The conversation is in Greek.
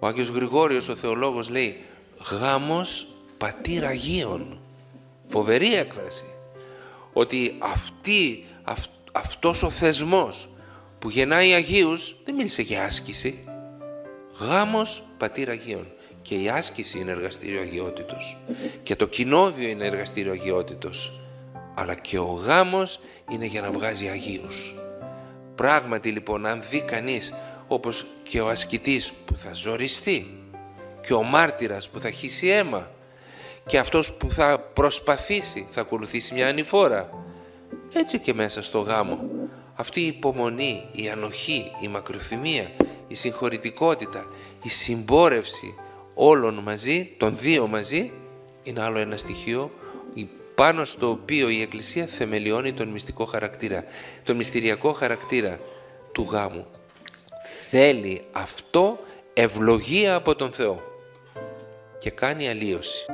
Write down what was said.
Ο Άγιος Γρηγόριος ο θεολόγος λέει γάμος πατήρ Αγίων. Φοβερή έκφραση. Ότι αυτός ο θεσμός που γεννάει Αγίους δεν μίλησε για άσκηση. Γάμος πατήρ Αγίων. Και η άσκηση είναι εργαστήριο αγιότητος. Και το κοινόβιο είναι εργαστήριο αγιότητος. Αλλά και ο γάμος είναι για να βγάζει Αγίους. Πράγματι λοιπόν, αν δει κανείς, όπως και ο ασκητής που θα ζοριστεί, και ο μάρτυρας που θα χύσει αίμα, και αυτός που θα προσπαθήσει, θα ακολουθήσει μια ανηφόρα, έτσι και μέσα στο γάμο. Αυτή η υπομονή, η ανοχή, η μακροθυμία, η συγχωρητικότητα, η συμπόρευση όλων μαζί, των δύο μαζί, είναι άλλο ένα στοιχείο πάνω στο οποίο η Εκκλησία θεμελιώνει τον μυστικό χαρακτήρα, τον μυστηριακό χαρακτήρα του γάμου. Θέλει αυτό ευλογία από τον Θεό και κάνει αλλίωση.